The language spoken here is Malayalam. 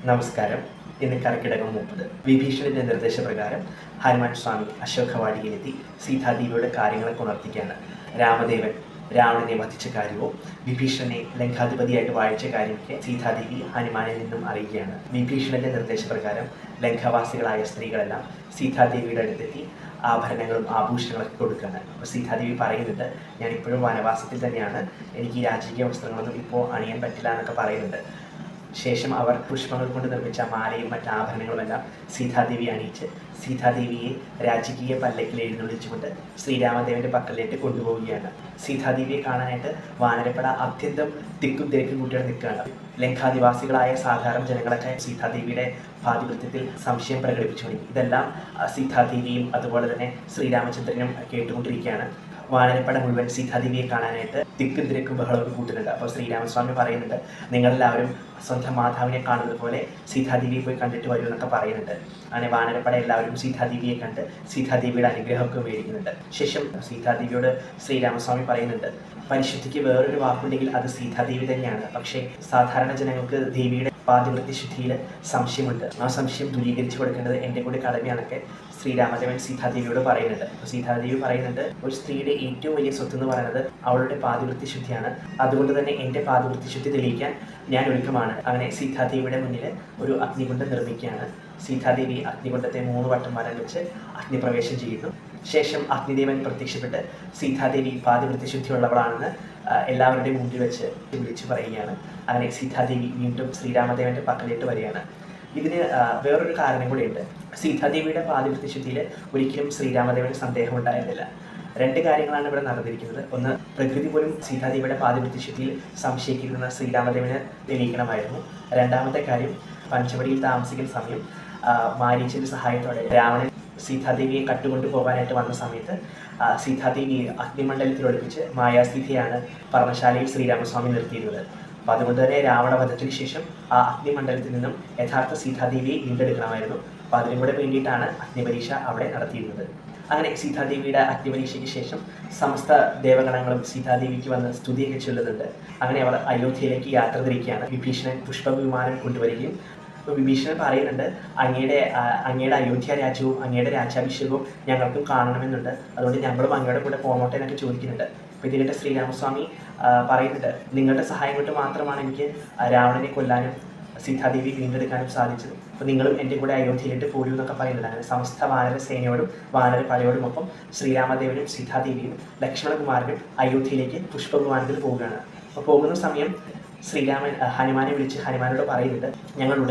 നമസ്കാരം. ഇന്ന് കർക്കിടകം 30. വിഭീഷണന്റെ നിർദ്ദേശപ്രകാരം ഹനുമാൻ സ്വാമി അശോകവാടിയിലെത്തി സീതാദേവിയുടെ കാര്യങ്ങളൊക്കെ ഉണർത്തിക്കുകയാണ്. രാമദേവൻ രാവണനെ വധിച്ച കാര്യവും വിഭീഷണനെ ലങ്കാധിപതിയായിട്ട് വാഴിച്ച കാര്യമൊക്കെ സീതാദേവി ഹനുമാനിൽ നിന്നും അറിയുകയാണ്. വിഭീഷണന്റെ നിർദ്ദേശപ്രകാരം ലങ്കാവാസികളായ സ്ത്രീകളെല്ലാം സീതാദേവിയുടെ അടുത്തെത്തി ആഭരണങ്ങളും ആഭൂഷണങ്ങളൊക്കെ കൊടുക്കുകയാണ്. അപ്പോൾ സീതാദേവി പറയുന്നുണ്ട്, ഞാൻ ഇപ്പോഴും വനവാസത്തിൽ തന്നെയാണ്, എനിക്ക് ഈ രാജകീയ വസ്ത്രങ്ങളൊന്നും ഇപ്പോൾ അണിയാൻ പറ്റില്ല എന്നൊക്കെ പറയുന്നുണ്ട്. ശേഷം അവർ പുഷ്പങ്ങൾ കൊണ്ട് നിർമ്മിച്ച മാലയും മറ്റ് ആഭരണങ്ങളുമെല്ലാം സീതാദേവി അണിയിച്ച് സീതാദേവിയെ രാജകീയ പല്ലക്കിൽ എഴുന്നള്ളിച്ചുകൊണ്ട് ശ്രീരാമദേവന്റെ പക്കലിലേക്ക് കൊണ്ടുപോവുകയാണ്. സീതാദേവിയെ കാണാനായിട്ട് വാനരപ്പട അത്യന്തം തിക്കും തിരക്കും കൂട്ടികൾ നിൽക്കുകയാണ്. ലങ്കാദിവാസികളായ സാധാരണ ജനങ്ങളൊക്കെ സീതാദേവിയുടെ പാതിവൃത്യത്തിൽ സംശയം പ്രകടിപ്പിച്ചു തുടങ്ങി. ഇതെല്ലാം സീതാദേവിയും അതുപോലെ തന്നെ ശ്രീരാമചന്ദ്രനും കേട്ടുകൊണ്ടിരിക്കുകയാണ്. വാനരപ്പട മുഴുവൻ സീതാദേവിയെ കാണാനായിട്ട് തിക്കും തിരക്കും ബഹളവും കൂട്ടുന്നുണ്ട്. അപ്പോൾ ശ്രീരാമസ്വാമി പറയുന്നുണ്ട്, നിങ്ങളെല്ലാവരും സ്വന്തം മാതാവിനെ കാണുന്നത് പോലെ സീതാദേവിയെ പോയി കണ്ടിട്ട് വരൂ എന്നൊക്കെ പറയുന്നുണ്ട്. അങ്ങനെ വാനരപ്പട എല്ലാവരും സീതാദേവിയെ കണ്ട് സീതാദേവിയുടെ അനുഗ്രഹമൊക്കെ മേടിക്കുന്നുണ്ട്. ശേഷം സീതാദേവിയോട് ശ്രീരാമസ്വാമി പറയുന്നുണ്ട്, പരിശുദ്ധിക്ക് വേറൊരു വാക്കുണ്ടെങ്കിൽ അത് സീതാദേവി തന്നെയാണ്. പക്ഷേ സാധാരണ ജനങ്ങൾക്ക് ദേവിയുടെ പാതിവൃത്യശുദ്ധിയിൽ സംശയമുണ്ട്. ആ സംശയം ദൂരീകരിച്ചു കൊടുക്കേണ്ടത് എൻ്റെ കൂടി കടമയാണൊക്കെ ശ്രീരാമദേവൻ സീതാദേവിയോട് പറയുന്നുണ്ട്. അപ്പോൾ സീതാദേവി പറയുന്നുണ്ട്, ഒരു സ്ത്രീയുടെ ഏറ്റവും വലിയ സ്വത്ത് എന്ന് പറയുന്നത് അവളുടെ പാതിവൃത്യശുദ്ധിയാണ്. അതുകൊണ്ട് തന്നെ എൻ്റെ പാതിവൃത്യശുദ്ധി തെളിയിക്കാൻ ഞാൻ ഒരുക്കമാണ്. അങ്ങനെ സീതാദേവിയുടെ മുന്നിൽ ഒരു അഗ്നികുണ്ഡം നിർമ്മിക്കുകയാണ്. സീതാദേവി അഗ്നികുണ്ഡത്തെ 3 വട്ടം വരം വെച്ച് അഗ്നിപ്രവേശം ചെയ്യുന്നു. ശേഷം അഗ്നിദേവൻ പ്രത്യക്ഷപ്പെട്ട് സീതാദേവി പാതിവൃത്യശുദ്ധിയുള്ളവളാണെന്ന് എല്ലാവരുടെയും മുന്നിൽ വെച്ച് വിളിച്ചു പറയുകയാണ്. അങ്ങനെ സീതാദേവി വീണ്ടും ശ്രീരാമദേവന്റെ പക്കലിട്ട് വരികയാണ്. ഇതിന് വേറൊരു കാരണം കൂടിയുണ്ട്. സീതാദേവിയുടെ പാതിവൃത്യശുദ്ധിയിൽ ഒരിക്കലും ശ്രീരാമദേവന് സന്ദേഹം ഉണ്ടായിരുന്നില്ല. 2 കാര്യങ്ങളാണ് ഇവിടെ നടന്നിരിക്കുന്നത്. ഒന്ന്, പ്രകൃതി പോലും സീതാദേവിയുടെ പാതിവൃത്യശുദ്ധിയിൽ സംശയിക്കുന്ന ശ്രീരാമദേവന് തെളിയിക്കണമായിരുന്നു. രണ്ടാമത്തെ കാര്യം, പഞ്ചവടിയിൽ താമസിക്കുന്ന സമയം മാരീച്ചന്റെ സഹായത്തോടെ രാവണൻ സീതാദേവിയെ കട്ടുകൊണ്ടു പോകാനായിട്ട് വന്ന സമയത്ത് സീതാദേവി അഗ്നിമണ്ഡലത്തിൽ ഒളിപ്പിച്ച് മായാസ്ഥിതിയാണ് പർണശാലയിൽ ശ്രീരാമസ്വാമി നിർത്തിയിരുന്നത്. അപ്പോൾ അതുകൊണ്ട് തന്നെ രാവണവധത്തിന് ശേഷം ആ അഗ്നിമണ്ഡലത്തിൽ നിന്നും യഥാർത്ഥ സീതാദേവിയെ വീണ്ടെടുക്കണമായിരുന്നു. അപ്പോൾ അതിനും കൂടെ വേണ്ടിയിട്ടാണ് അഗ്നിപരീക്ഷ അവിടെ നടത്തിയിരുന്നത്. അങ്ങനെ സീതാദേവിയുടെ അഗ്നിപരീക്ഷയ്ക്ക് ശേഷം സമസ്ത ദേവഗണങ്ങളും സീതാദേവിക്ക് വന്ന് സ്തുതിയൊക്കെ ചൊല്ലുന്നുണ്ട്. അങ്ങനെ അവർ അയോധ്യയിലേക്ക് യാത്ര തിരിക്കുകയാണ്. വിഭീഷണൻ പുഷ്പവിമാനം കൊണ്ടുവരികയും വിഭീഷണൻ പറയുന്നുണ്ട്, അങ്ങയുടെ അയോധ്യ രാജ്യവും അങ്ങയുടെ രാജ്യാഭിഷേകവും ഞങ്ങൾക്കും കാണണമെന്നുണ്ട്, അതുകൊണ്ട് ഞങ്ങളും അങ്ങയുടെ കൂടെ പോന്നോട്ടെ എന്നൊക്കെ ചോദിക്കുന്നുണ്ട്. അപ്പോൾ ഇതിലിട്ട് ശ്രീരാമസ്വാമി പറയുന്നുണ്ട്, നിങ്ങളുടെ സഹായം കൊണ്ട് മാത്രമാണ് എനിക്ക് രാവണനെ കൊല്ലാനും സീതാദേവി വീണ്ടെടുക്കാനും സാധിച്ചത്. അപ്പോൾ നിങ്ങളും എൻ്റെ കൂടെ അയോധ്യയിലിട്ട് പോരൂ എന്നൊക്കെ പറയുന്നുണ്ട്. അങ്ങനെ സമസ്ത വാനര സേനയോടും വാനര പടയോടുമൊപ്പം ശ്രീരാമദേവനും സീതാദേവിയും ലക്ഷ്മണകുമാരനും അയോധ്യയിലേക്ക് പുഷ്പവിമാനത്തിൽ പോവുകയാണ്. അപ്പോൾ പോകുന്ന സമയം ഹനുമാനെ വിളിച്ച് ഹനുമാനോട് പറയുന്നുണ്ട്, ഞങ്ങൾ